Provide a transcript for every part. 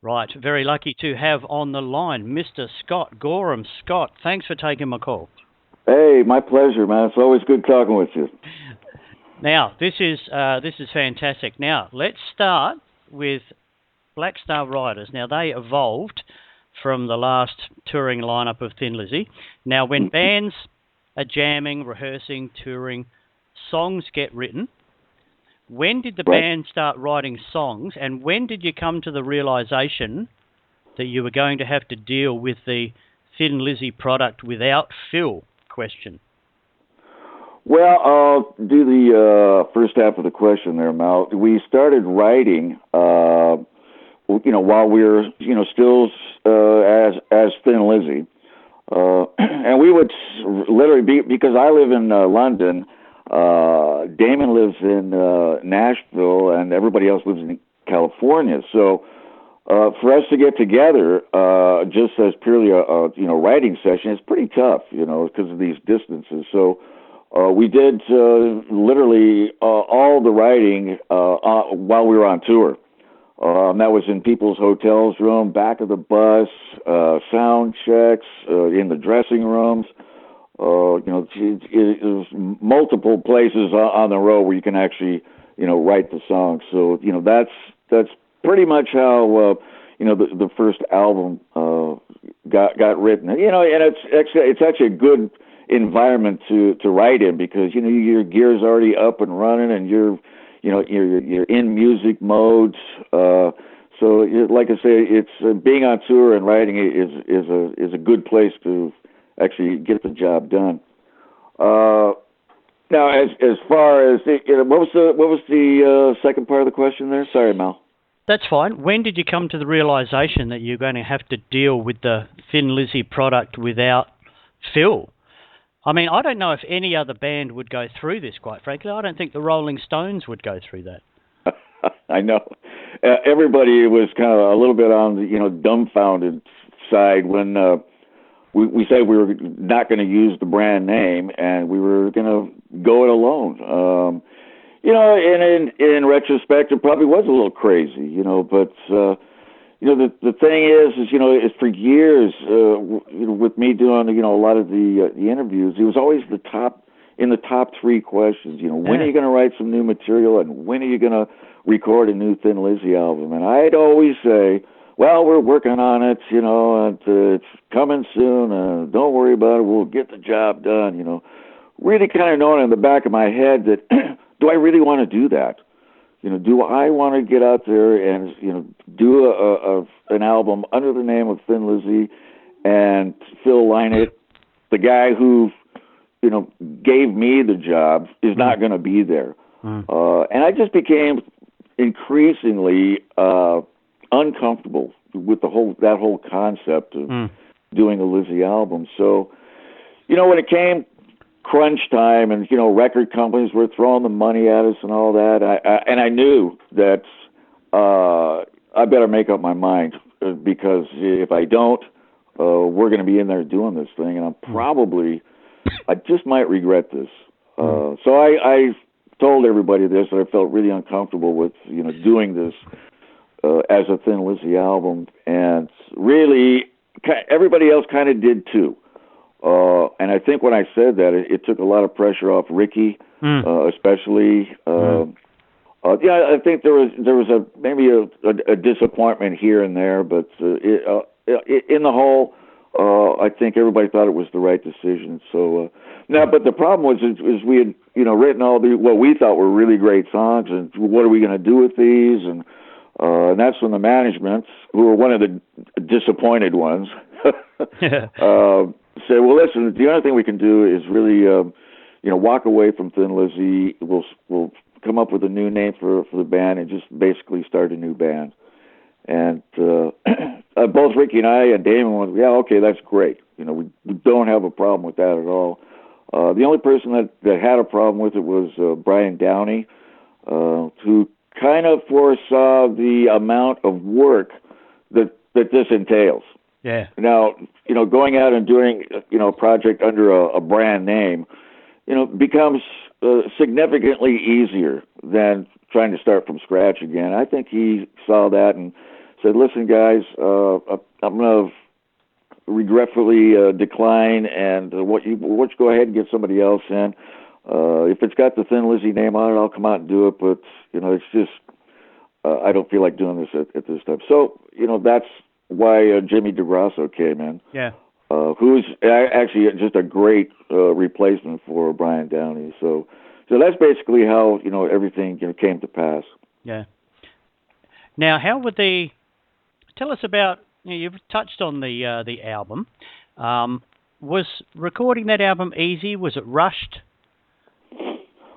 Right, very lucky to have on the line Mr. Scott Gorham. Scott, thanks for taking my call. Hey, my pleasure, man. It's always good talking with you. Now, this is fantastic. Now, let's start with Black Star Riders. Now, they evolved from the last touring lineup of Thin Lizzy. Now, when bands are jamming, rehearsing, touring, songs get written. When did the band start writing songs, and when did you come to the realization that you were going to have to deal with the Thin Lizzy product without Phil question? Well, I'll do the first half of the question there, Mal. We started writing, while we were, still as Thin Lizzy. And we would literally be, because I live in London, Damon lives in Nashville, and everybody else lives in California. So for us to get together just as purely a writing session is pretty tough, because of these distances. So we did literally all the writing while we were on tour. That was in people's hotels room, back of the bus, sound checks, in the dressing rooms. It was multiple places on the road where you can actually, write the songs. So, that's pretty much how, the first album got written. And it's actually a good environment to write in, because your gear's already up and running, and you're in music modes. So like I say, it's being on tour and writing is a good place to actually get the job done. Now, as far as what was the second part of the question there? Sorry, Mal. That's fine. When did you come to the realization that you're going to have to deal with the Thin Lizzy product without Phil? I mean, I don't know if any other band would go through this, quite frankly. I don't think the Rolling Stones would go through that. I know. Everybody was kind of a little bit on the, dumbfounded side when we said we were not going to use the brand name and we were going to go it alone. And in retrospect, it probably was a little crazy, but the thing is for years, with me doing, a lot of the interviews, it was always in the top three questions. When are you going to write some new material, and when are you going to record a new Thin Lizzy album? And I'd always say, well, we're working on it, and it's coming soon, and don't worry about it, we'll get the job done, really kind of knowing in the back of my head that, do I really want to do that? Do I want to get out there and, do an album under the name of Thin Lizzy, and Phil Lynott, the guy who, gave me the job, is not going to be there. And I just became increasingly uncomfortable with that whole concept of doing a Lizzy album. So, when it came crunch time, and record companies were throwing the money at us and all that, I knew that I better make up my mind, because if I don't, we're going to be in there doing this thing, and I just might regret this. So I told everybody this, that I felt really uncomfortable with doing this as a Thin Lizzy album, and really everybody else kind of did too. And I think when I said that, it took a lot of pressure off Ricky, especially. I think there was maybe a disappointment here and there, but in the whole, I think everybody thought it was the right decision. So but the problem was is we had written all what we thought were really great songs, and what are we going to do with these? And that's when the management, who were one of the disappointed ones, said, well, listen, the only thing we can do is really, walk away from Thin Lizzy. We'll come up with a new name for the band and just basically start a new band. And both Ricky and I and Damon went, yeah, okay, that's great. We don't have a problem with that at all. The only person that had a problem with it was Brian Downey, who kind of foresaw the amount of work that this entails. Yeah. Now, going out and doing, a project under a brand name, becomes significantly easier than trying to start from scratch again. I think he saw that and said, "Listen, guys, I'm going to regretfully decline, and what you go ahead and get somebody else in. If it's got the Thin Lizzy name on it, I'll come out and do it. But it's just I don't feel like doing this at this time." So that's why Jimmy DeGrasso came in. Yeah. Who's actually just a great replacement for Brian Downey. So that's basically how everything came to pass. Yeah. Now, how would tell us about? You've touched on the album. Was recording that album easy? Was it rushed?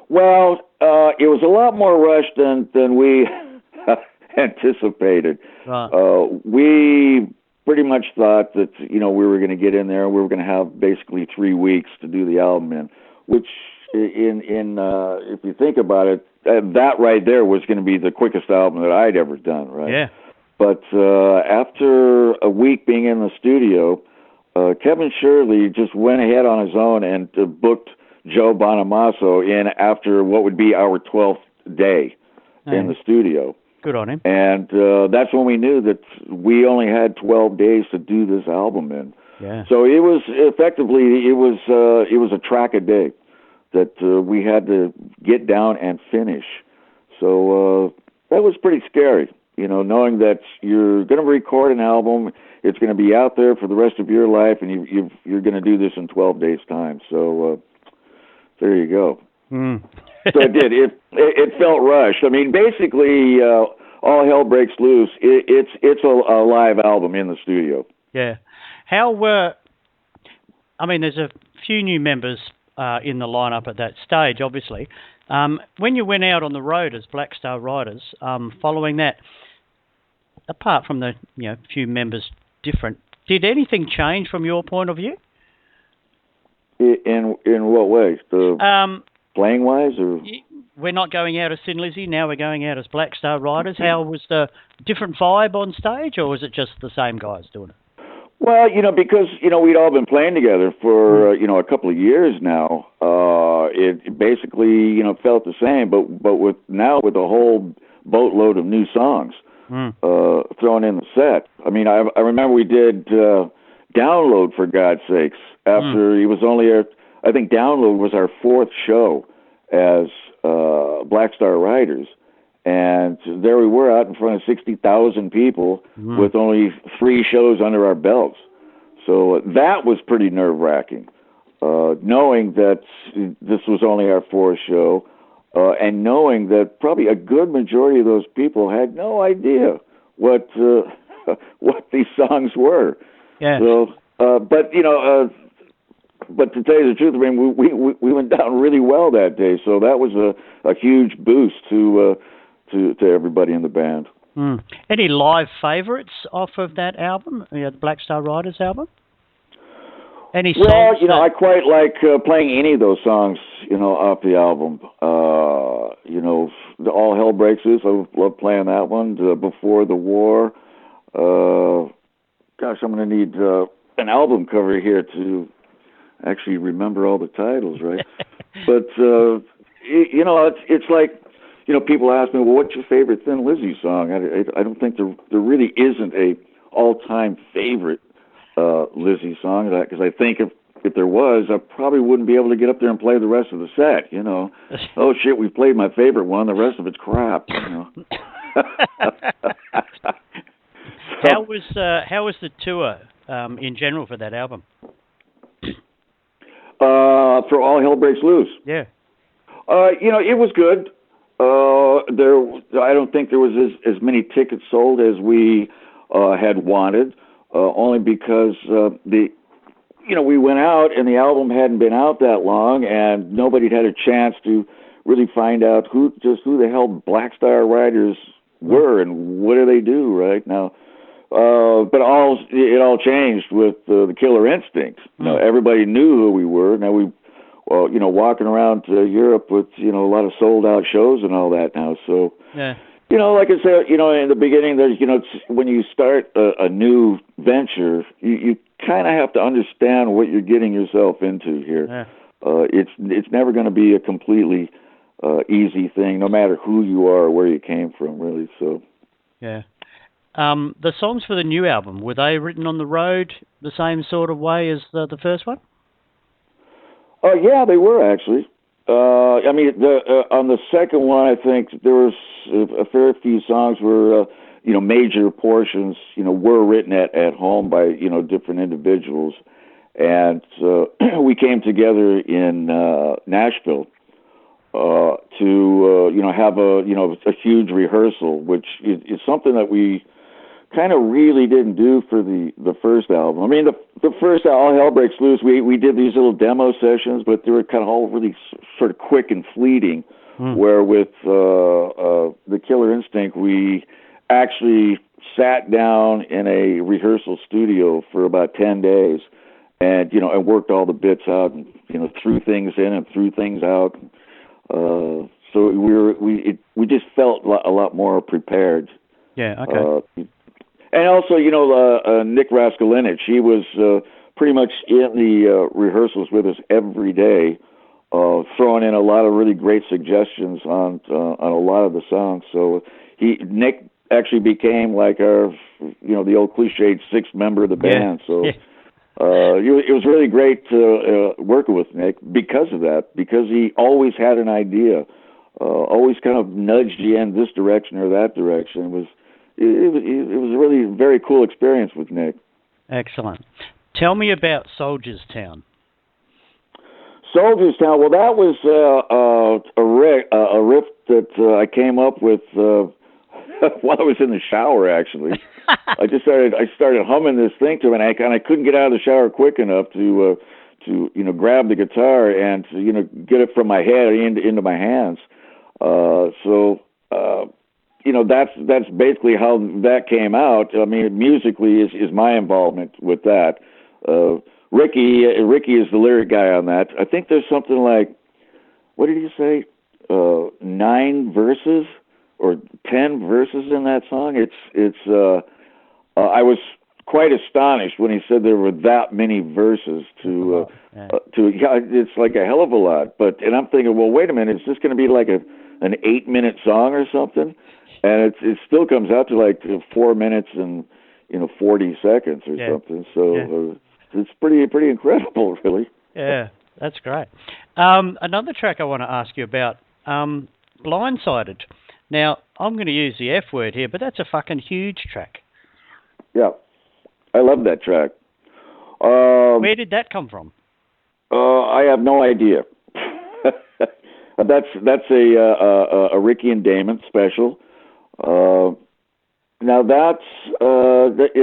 Well, it was a lot more rushed than we anticipated. Right. We pretty much thought that we were going to get in there and we were going to have basically 3 weeks to do the album in, which if you think about it, that right there was going to be the quickest album that I'd ever done, right? Yeah. But after a week being in the studio, Kevin Shirley just went ahead on his own and booked Joe Bonamassa in after what would be our 12th day in the studio. Good on him. And that's when we knew that we only had 12 days to do this album in. Yeah. So it was effectively it was a track a day that we had to get down and finish. So that was pretty scary, knowing that you're going to record an album, it's going to be out there for the rest of your life, and you're going to do this in 12 days' time. So there you go. Mm. So it did. It felt rushed. I mean, basically, All Hell Breaks Loose. It's a live album in the studio. Yeah. How were? I mean, there's a few new members in the lineup at that stage, obviously. When you went out on the road as Black Star Riders, following that, apart from the few members different, did anything change from your point of view? In what way? Playing wise, or we're not going out as Thin Lizzy, now we're going out as Black Star Riders. How was the different vibe on stage, or was it just the same guys doing it? Well, because we'd all been playing together for a couple of years now. It basically felt the same, but with a whole boatload of new songs thrown in the set. I mean, I remember we did Download, for God's sakes. After he was only I think Download was our 4th show as Black Star Riders. And there we were out in front of 60,000 people with only 3 shows under our belts. So that was pretty nerve-wracking, knowing that this was only our 4th show, and knowing that probably a good majority of those people had no idea what these songs were. Yeah. So, but to tell you the truth, I mean, we went down really well that day, so that was a huge boost to everybody in the band. Any live favourites off of that album, the Black Star Riders album? Any songs? Well, I quite like playing any of those songs, off the album. The All Hell Breaks Loose, I love playing that one. Before the War. Gosh, I'm going to need an album cover here to actually remember all the titles, right? But, it's like, people ask me, well, what's your favorite Thin Lizzy song? I don't think there really isn't a all-time favorite Lizzy song, because I think if there was, I probably wouldn't be able to get up there and play the rest of the set, Oh, shit, we played my favorite one, the rest of it's crap, How was the tour in general for that album? For All Hell Breaks Loose? Yeah. It was good. I don't think there was as many tickets sold as we had wanted, only because we went out and the album hadn't been out that long, and nobody had a chance to really find out who the hell Black Star Riders were and what do they do right now. But it all changed with the Killer Instinct. Everybody knew who we were. Now we. Well, walking around Europe with, a lot of sold-out shows and all that now. So, yeah. Like I said, in the beginning, there's, when you start a new venture, you kind of have to understand what you're getting yourself into here. Yeah. It's never going to be a completely easy thing, no matter who you are or where you came from, really. So. Yeah. The songs for the new album, were they written on the road the same sort of way as the first one? Yeah, they were actually. I mean, on the second one, I think there was a fair few songs where, major portions, were written at home by, different individuals. And we came together in Nashville to, have a huge rehearsal, which is something that we kind of really didn't do for the first album. I mean, the first All Hell Breaks Loose, we did these little demo sessions, but they were kind of all really sort of quick and fleeting. Where with the Killer Instinct, we actually sat down in a rehearsal studio for about 10 days, and and worked all the bits out, and threw things in and threw things out. So we just felt a lot more prepared. Yeah. Okay. And also, Nick Raskulinich, he was pretty much in the rehearsals with us every day, throwing in a lot of really great suggestions on a lot of the songs. So Nick actually became like our, the old cliched sixth member of the band. So it was really great working with Nick because of that, because he always had an idea, always kind of nudged you in this direction or that direction. It was a really very cool experience with Nick. Excellent. Tell me about Soldiers Town. Soldiers Town. Well, that was a riff that I came up with while I was in the shower. Actually, I started humming this thing to him, and I couldn't get out of the shower quick enough to grab the guitar and get it from my head into my hands. That's basically how that came out. I mean, musically is my involvement with that. Ricky is the lyric guy on that. I think there's something like, what did he say? 9 verses or 10 verses in that song. I was quite astonished when he said there were that many verses it's like a hell of a lot. And I'm thinking, well, wait a minute, is this going to be like an 8-minute song or something? And it still comes out to like 4 minutes and 40 seconds or something. So it's pretty incredible, really. Yeah, that's great. Another track I want to ask you about, Blindsided. Now, I'm going to use the F word here, but that's a fucking huge track. Yeah, I love that track. Where did that come from? I have no idea. That's a Ricky and Damon special. Now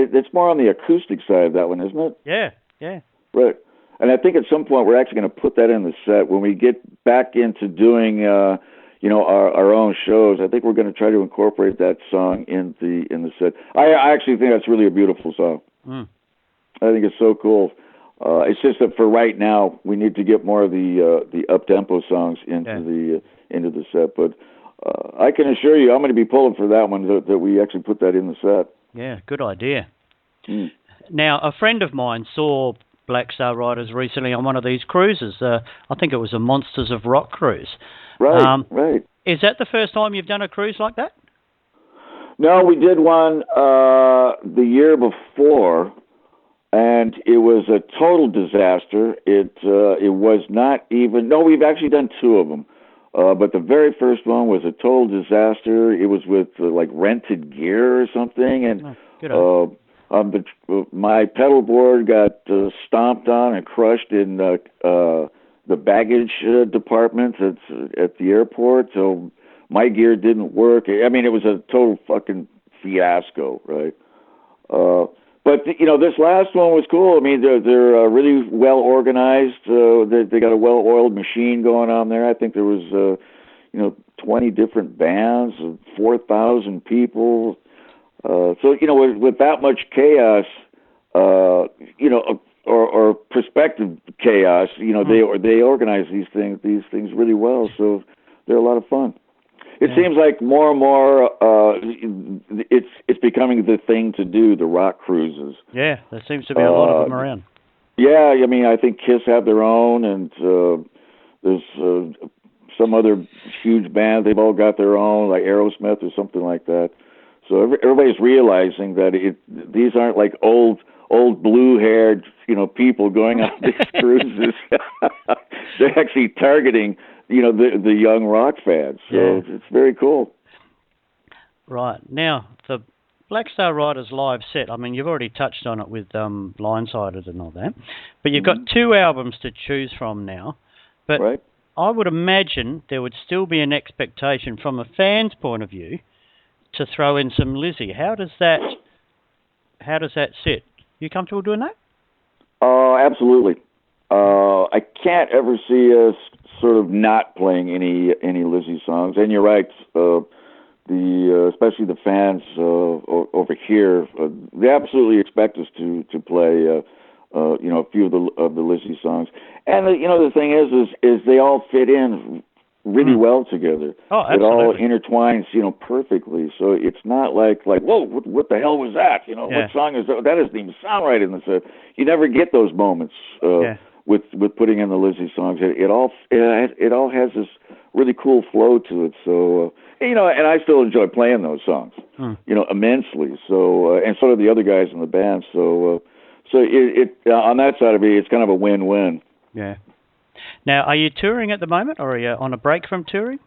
it's more on the acoustic side of that one, isn't it? Yeah. Right. And I think at some point we're actually going to put that in the set when we get back into doing, our own shows. I think we're going to try to incorporate that song in the set. I actually think that's really a beautiful song. I think it's so cool. It's just that for right now, we need to get more of the up-tempo songs into the set. But I can assure you, I'm going to be pulling for that one, that we actually put that in the set. Yeah, good idea. Now, a friend of mine saw Black Star Riders recently on one of these cruises. I think it was a Monsters of Rock cruise. Right. Is that the first time you've done a cruise like that? No, we did one the year before, and it was a total disaster. It was not even... No, we've actually done 2 of them. But the very first one was a total disaster. It was with rented gear or something, and my pedal board got stomped on and crushed in the baggage department at the airport. So my gear didn't work. I mean, it was a total fucking fiasco, right? But this last one was cool. I mean, they're really well organized. They got a well-oiled machine going on there. I think there was 20 different bands, 4,000 people. So with that much chaos, or prospective chaos, they organize these things really well. So they're a lot of fun. It seems like more and more it's becoming the thing to do, the rock cruises. Yeah, there seems to be a lot of them around. Yeah, I mean, I think Kiss have their own, and there's some other huge bands. They've all got their own, like Aerosmith or something like that. So everybody's realizing that these aren't like old blue-haired, people going on these cruises. They're actually targeting, the young rock fans. So it's very cool. Right. Now, the Black Star Riders live set, I mean, you've already touched on it with Blindsided and all that, but you've got 2 albums to choose from now. But right. I would imagine there would still be an expectation from a fan's point of view to throw in some Lizzy. How does that sit? You comfortable doing that? Absolutely. I can't ever see us sort of not playing any Lizzy songs. And you're right. Especially the fans over here, they absolutely expect us to play a few of the Lizzy songs. And the thing is they all fit in really well together. Oh, absolutely. It all intertwines, perfectly. So it's not like whoa, what the hell was that? What song is that? That doesn't even sound right in the. You never get those moments with putting in the Lizzy songs. It all has this really cool flow to it. So and I still enjoy playing those songs, immensely. So and so do the other guys in the band. So it on that side of it, it's kind of a win-win. Yeah. Now, are you touring at the moment, or are you on a break from touring?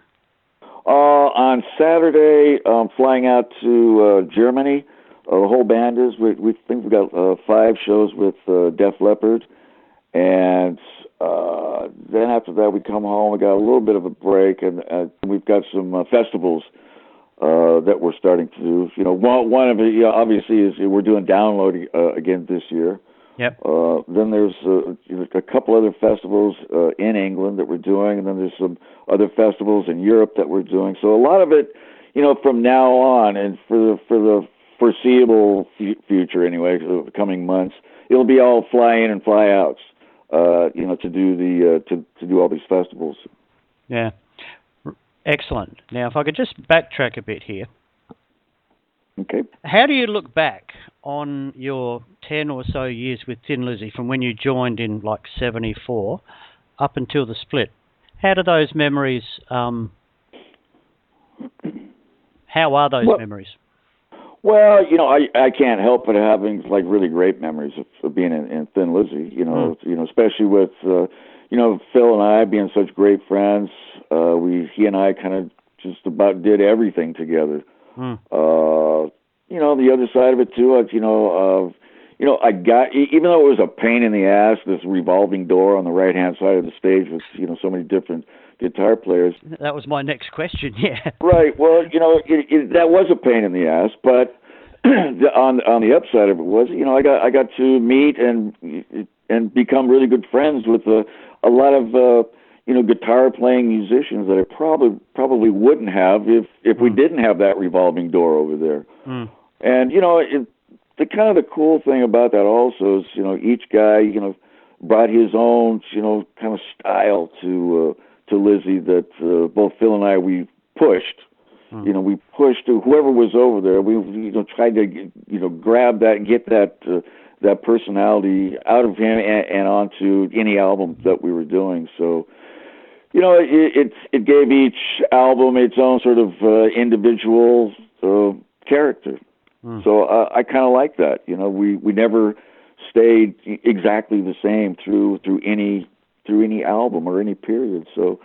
On Saturday, flying out to Germany. The whole band is. We think we've got 5 shows with Def Leppard, and then after that we come home. We got a little bit of a break, and we've got some festivals that we're starting to do. One of it, obviously, is we're doing Download again this year. Yep. Then there's a couple other festivals in England that we're doing, and then there's some other festivals in Europe that we're doing. So a lot of it, from now on and for the foreseeable future anyway, the coming months, it'll be all fly in and fly outs. To do to do all these festivals. Yeah. Excellent. Now, if I could just backtrack a bit here. Okay. How do you look back on your 10 or so years with Thin Lizzy, from when you joined in 74 up until the split? How do those memories, how are those memories? Well, I can't help but having really great memories of being in Thin Lizzy, especially with, Phil and I being such great friends. He and I kind of just about did everything together. The other side of it too, I got, even though it was a pain in the ass, this revolving door on the right-hand side of the stage with, so many different guitar players. That was my next question, yeah. Right. Well, that was a pain in the ass, but on the upside of it was, I got to meet and become really good friends with a lot of guitar playing musicians that I probably wouldn't have if we didn't have that revolving door over there. And the kind of the cool thing about that also is each guy brought his own kind of style to Lizzy that both Phil and I we pushed. We pushed whoever was over there. We tried to grab that and get that personality out of him and onto any album that we were doing. So it gave each album its own sort of individual character. So I kind of like that. We never stayed exactly the same through any album or any period. So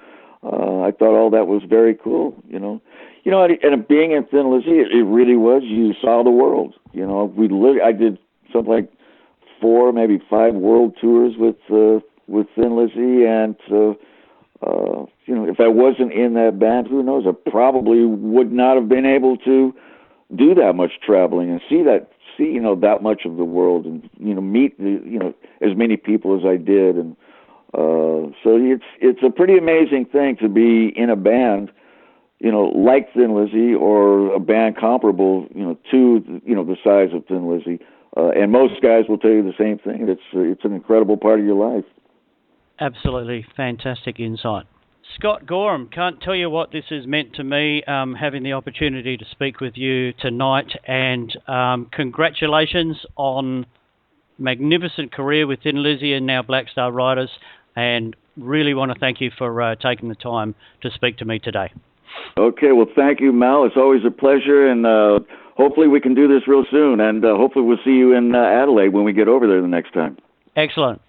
I thought all that was very cool. And being in Thin Lizzy, it really was. You saw the world. I did something like 4, maybe 5 world tours with Thin Lizzy, and if I wasn't in that band, who knows? I probably would not have been able to do that much traveling and see that much of the world, and meet as many people as I did, and so it's a pretty amazing thing to be in a band like Thin Lizzy, or a band comparable to the size of Thin Lizzy, and most guys will tell you the same thing. It's an incredible part of your life. Absolutely fantastic insight. Scott Gorham, can't tell you what this has meant to me, having the opportunity to speak with you tonight, and congratulations on magnificent career with Thin Lizzy and now Black Star Riders, and really want to thank you for taking the time to speak to me today. Okay, well, thank you, Mal. It's always a pleasure, and hopefully we can do this real soon, and hopefully we'll see you in Adelaide when we get over there the next time. Excellent.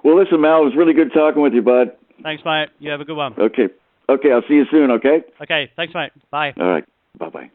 Well, listen, Mal, it was really good talking with you, bud. Thanks, mate. You have a good one. Okay, I'll see you soon, okay? Okay, thanks, mate. Bye. All right, bye-bye.